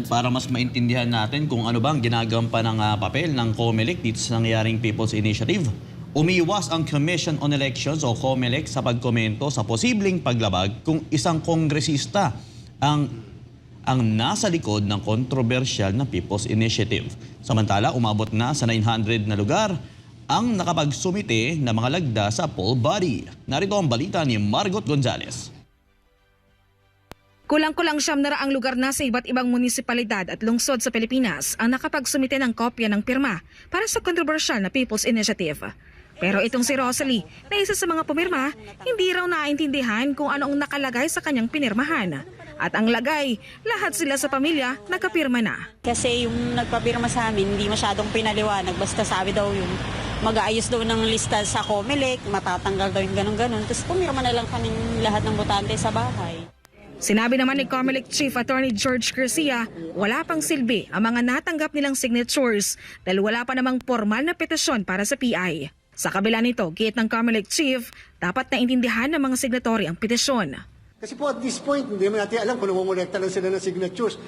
para mas maintindihan natin kung ano bang ginagampanan ng papel ng COMELEC dito sa nangyaring People's Initiative. Umiiwas ang Commission on Elections o COMELEC sa pagkomento sa posibleng paglabag kung isang kongresista ang nasa likod ng kontrobersyal na People's Initiative. Samantala, umabot na sa 900 na lugar ang nakapagsumite na mga lagda sa poll body. Narito ang balita ni Margot Gonzales. Kulang-kulang 700 lugar na sa iba't ibang munisipalidad at lungsod sa Pilipinas ang nakapagsumite ng kopya ng pirma para sa kontrobersyal na People's Initiative. Pero itong si Rosalie, na isa sa mga pumirma, hindi raw naintindihan kung ano ang nakalagay sa kanyang pinirmahan. At ang lagay, lahat sila sa pamilya nagkapirma na. Kasi yung nagpapirma sa amin, hindi masyadong pinaliwanag. Basta sabi daw yung mag-aayos daw ng lista sa COMELEC, matatanggal daw yung ganun-ganun. Tapos pumirma na lang kaming lahat ng botante sa bahay. Sinabi naman ni COMELEC Chief Attorney George Garcia, wala pang silbi ang mga natanggap nilang signatures dahil wala pa namang formal na petisyon para sa PI. Sa kabila nito, giit ng COMELEC Chief, dapat naintindihan ng mga signatory ang petisyon. Kasi po at this point, hindi naman natin alam kung namumulekta lang sila ng signatures.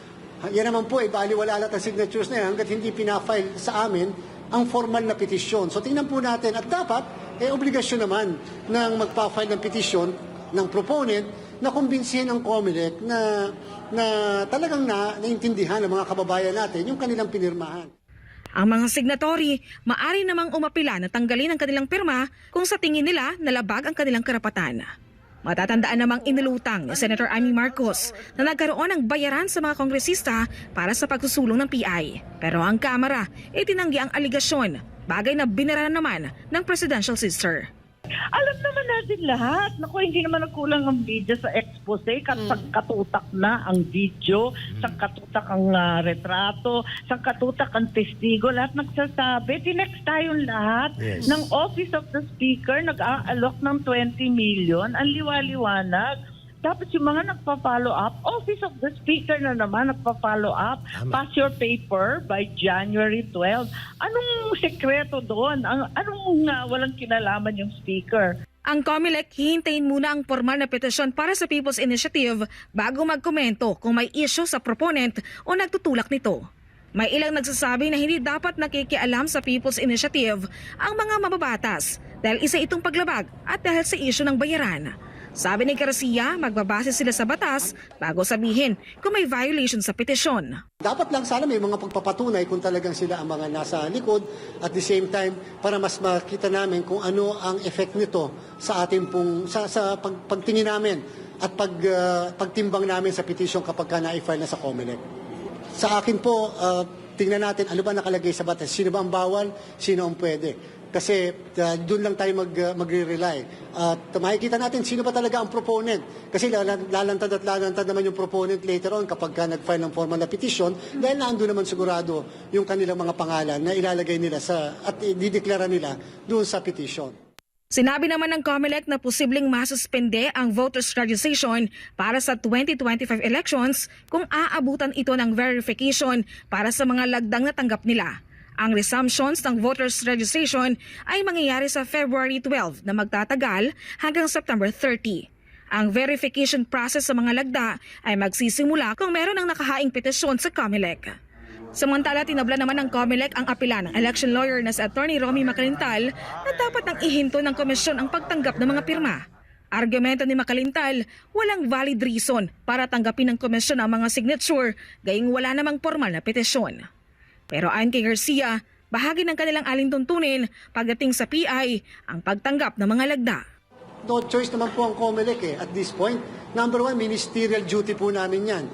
Yan naman po, baliwala lahat ang signatures na yan hanggat hindi pinafile sa amin ang formal na petisyon. So tingnan po natin at dapat, obligasyon naman ng magpa-file ng petisyon ng proponent na kumbinsihin ang COMELEC na talagang naintindihan ng mga kababayan natin yung kanilang pinirmahan. Ang mga signatory, maari namang umapila na tanggalin ang kanilang pirma kung sa tingin nila nalabag ang kanilang karapatan. Matatandaan namang inilutang ni Senator Amy Marcos na nagkaroon ng bayaran sa mga kongresista para sa pagsusulong ng PI. Pero ang Kamara itinanggi ang aligasyon, bagay na binara naman ng presidential sister. Alam naman natin lahat. Naku, hindi naman nagkulang ang video sa expose. Katutak na ang video, katutak ang retrato, katutak ang testigo. Lahat nagsasabi. Tinext tayong lahat ng Office of the Speaker. Nag-aalok ng 20 million. Ang liwa-liwanag. Dapat yung mga nagpa-follow up, Office of the Speaker na naman nagpa-follow up, pass your paper by January 12. Anong sekreto doon? Anong walang kinalaman yung Speaker? Ang COMELEC hihintayin muna ang formal na petisyon para sa People's Initiative bago magkomento kung may issue sa proponent o nagtutulak nito. May ilang nagsasabi na hindi dapat nakikialam sa People's Initiative ang mga mababatas dahil isa itong paglabag at dahil sa issue ng bayaran. Sabi ni Garcia, magbabase sila sa batas bago sabihin kung may violation sa petisyon. Dapat lang sana may mga pagpapatunay kung talagang sila ang mga nasa likod at the same time para mas makita namin kung ano ang effect nito sa ating sa pagtingin namin at pagtimbang namin sa petisyon kapag na-file na sa COMELEC. Sa akin po, tingnan natin ano ba nakalagay sa batas. Sino ba ang bawal, sino ang pwede. Kasi doon lang tayo magre-rely. At makikita natin sino ba talaga ang proponent. Kasi lalantad at lalantad naman yung proponent later on kapag nag-file ng formal na petition dahil naandun naman sigurado yung kanilang mga pangalan na ilalagay nila at dideklara nila doon sa petition. Sinabi naman ng COMELEC na posibleng masuspende ang voters registration para sa 2025 elections kung aabutan ito ng verification para sa mga lagdang natanggap nila. Ang resumptions ng voters registration ay mangyayari sa February 12 na magtatagal hanggang September 30. Ang verification process sa mga lagda ay magsisimula kung meron ng nakahaing petisyon sa COMELEC. Samantala, tinabla naman ng COMELEC ang apela ng election lawyer na si Attorney Romy Macalintal na dapat nang ihinto ng komisyon ang pagtanggap ng mga pirma. Argumento ni Macalintal, walang valid reason para tanggapin ng komisyon ang mga signature gayong wala namang formal na petisyon. Pero ayon kay Garcia, bahagi ng kanilang alintuntunin pagdating sa PI ang pagtanggap ng mga lagda. No choice naman po ang COMELEC at this point. Number one, ministerial duty po namin yan.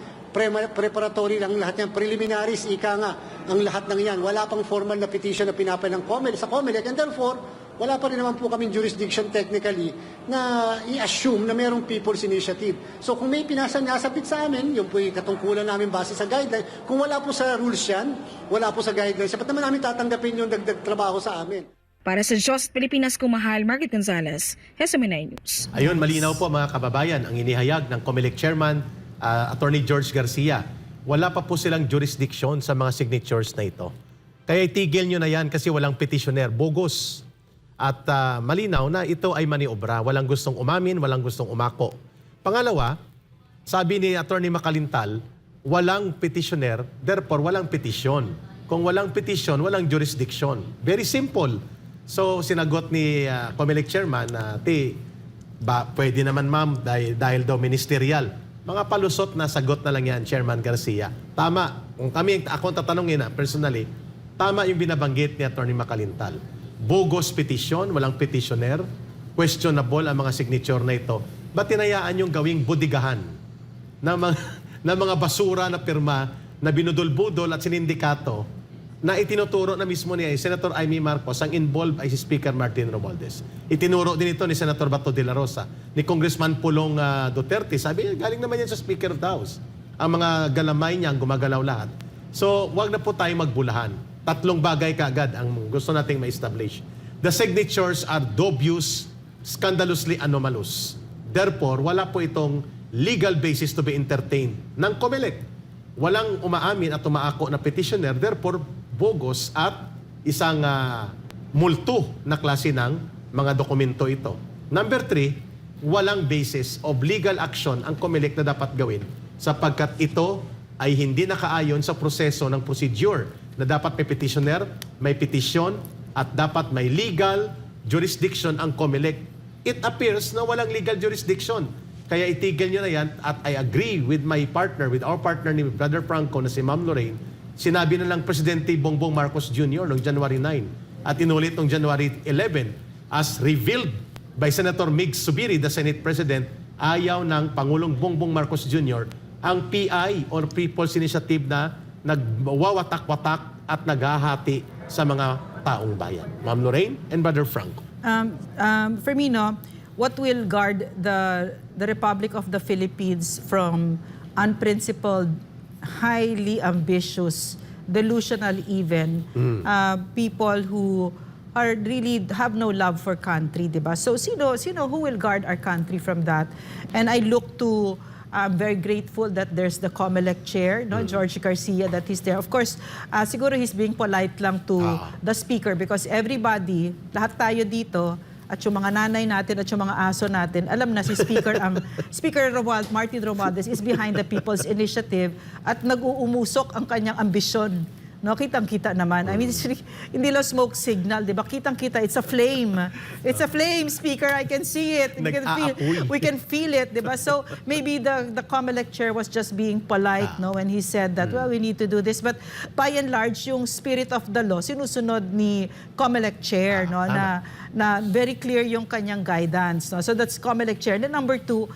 Preparatory lang lahat yan. Preliminaries, ika nga, ang lahat ng yan. Wala pang formal na petition na pinapay ng COMELEC sa COMELEC and therefore, wala pa rin naman po kaming jurisdiction technically na i-assume na mayroong People's Initiative. So kung may pinasabit sa amin, yun po yung katungkulan namin base sa guideline. Kung wala po sa rules yan, wala po sa guidelines, sapat naman namin tatanggapin yung dagdag trabaho sa amin. Para sa Diyos Pilipinas Kumahal, Margaret Gonzales, SMNI News. Ayun, malinaw po mga kababayan ang inihayag ng COMELEC Chairman, Attorney George Garcia. Wala pa po silang jurisdiction sa mga signatures na ito. Kaya itigil nyo na yan kasi walang petitioner, bogus. At malinaw na ito ay maniobra. Walang gustong umamin, walang gustong umako. Pangalawa, sabi ni Attorney Macalintal, walang petitioner, therefore walang petisyon. Kung walang petisyon, walang jurisdiction. Very simple. So sinagot ni COMELEC chairman na, pwede naman ma'am dahil daw ministerial. Mga palusot na sagot na lang yan, Chairman Garcia. Tama. Kung ako tatanungin personally, tama yung binabanggit ni Atty. Macalintal. Bogus petition, walang petitioner, questionable ang mga signature na ito. Ba't tinayaan yung gawing budigahan na mga basura na pirma na binudol-budol at sinindikato na itinuturo na mismo ni Senator Amy Marcos, ang involved ay si Speaker Martin Romualdez. Itinuro din ito ni Senator Bato de la Rosa, ni Congressman Pulong Duterte. Sabi, galing naman yan sa Speaker of the House. Ang mga galamay niya, gumagalaw lahat. So, wag na po tayo magbulahan. 3 bagay kaagad ang gusto nating ma-establish. The signatures are dubious, scandalously anomalous. Therefore, wala po itong legal basis to be entertained ng COMELEC. Walang umaamin at umaako na petitioner, therefore, bogus at isang multo na klase ng mga dokumento ito. Number 3, walang basis of legal action ang COMELEC na dapat gawin sapagkat ito ay hindi nakaayon sa proseso ng procedure na dapat may petitioner, may petition, at dapat may legal jurisdiction ang COMELEC. It appears na walang legal jurisdiction. Kaya itigil nyo na yan at I agree with our partner ni Brother Franco na si Ma'am Lorraine. Sinabi na lang Presidente Bongbong Marcos Jr. noong January 9 at inulit noong January 11 as revealed by Senator Mig Subiri, the Senate President, ayaw ng Pangulong Bongbong Marcos Jr. ang PI or People's Initiative na nagwawatak-watak at naghahati sa mga taong bayan. Ma'am Lorraine and Brother Franco. For me, no, what will guard the Republic of the Philippines from unprincipled, highly ambitious, delusional even, people who are really have no love for country, diba? So sino who will guard our country from that? And I look to, I'm very grateful that there's the COMELEC chair, no, George Garcia, that he's there. Of course, siguro he's being polite lang to the speaker because everybody, lahat tayo dito, at yung mga nanay natin at yung mga aso natin, alam na si Speaker Martin Romualdez is behind the People's Initiative at nag-uumusok ang kanyang ambisyon. No, kitang-kita naman. I mean, hindi lang smoke signal, di ba? Kitang-kita, it's a flame. It's a flame, Speaker. I can see it. We can feel it, di ba? So, maybe the COMELEC chair was just being polite, no, when he said that, well, we need to do this. But by and large, yung spirit of the law, sinusunod ni COMELEC chair, no, na very clear yung kanyang guidance. No? So, that's COMELEC chair. And then number two,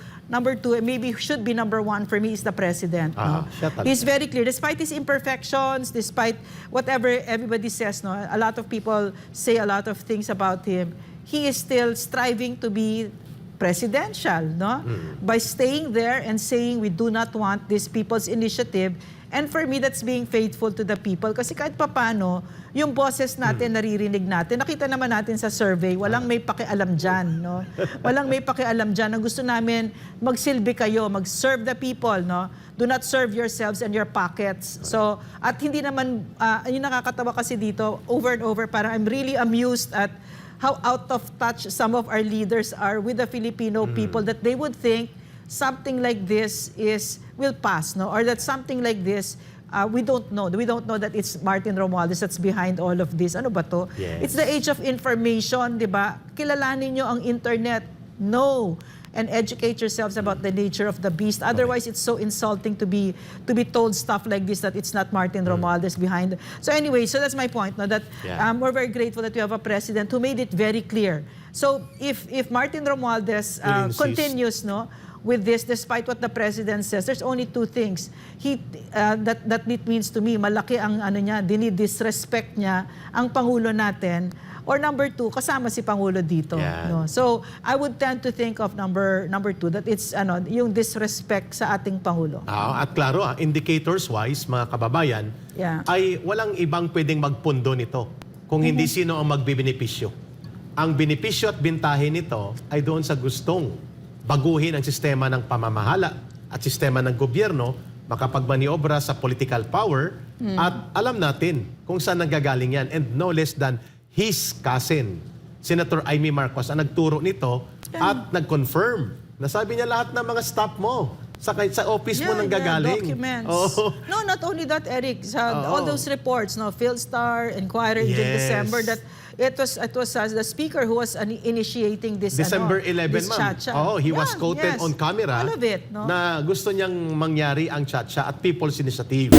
maybe should be number 1 for me is the president. No? He's very clear. Despite his imperfections, despite whatever everybody says, no, a lot of people say a lot of things about him, he is still striving to be presidential, no? By staying there and saying we do not want this people's initiative. And for me, that's being faithful to the people. Kasi kahit papano, yung boses natin, naririnig natin. Nakita naman natin sa survey, walang may pakialam dyan. No? Walang may pakialam dyan. Ang gusto namin, magsilbi kayo, mag-serve the people. No? Do not serve yourselves and your pockets. So, at hindi naman, yung nakakatawa kasi dito, over and over, parang I'm really amused at how out of touch some of our leaders are with the Filipino people that they would think something like this will pass, no? Or that something like this, we don't know. We don't know that it's Martin Romualdez that's behind all of this. Ano ba to? Yes. It's the age of information, di ba? Kilalanin nyo ang internet. No. And educate yourselves about the nature of the beast. Otherwise, it's so insulting to be told stuff like this that it's not Martin Romualdez behind. So anyway, so that's my point, no? That we're very grateful that we have a president who made it very clear. So if Martin Romualdez continues, no, with this, despite what the president says, there's only 2 things. That it means to me, malaki ang niya, dinidisrespect niya ang Pangulo natin. Or number 2, kasama si Pangulo dito. No? So, I would tend to think of number 2, that it's yung disrespect sa ating Pangulo. At klaro, indicators-wise, mga kababayan, ay walang ibang pwedeng magpundo nito kung hindi sino ang magbibenepisyo. Ang benepisyo at bintahin nito ay doon sa gustong baguhin ang sistema ng pamamahala at sistema ng gobyerno, makapagmaniobra sa political power, at alam natin kung saan nanggagaling yan. And no less than his cousin, Senator Amy Marcos, ang nagturo nito at nag-confirm. Nasabi niya lahat ng mga staff mo, Sa office mo nang gagaling. Documents. Oo. No, not only that, Eric. All those reports, no, PhilStar, Inquirer in Yes. December, that it was the speaker who was initiating this December 11, this ma'am. chacha. He was Yeah, quoted yes. on camera All of it, no? na gusto niyang mangyari ang chacha at People's Initiative.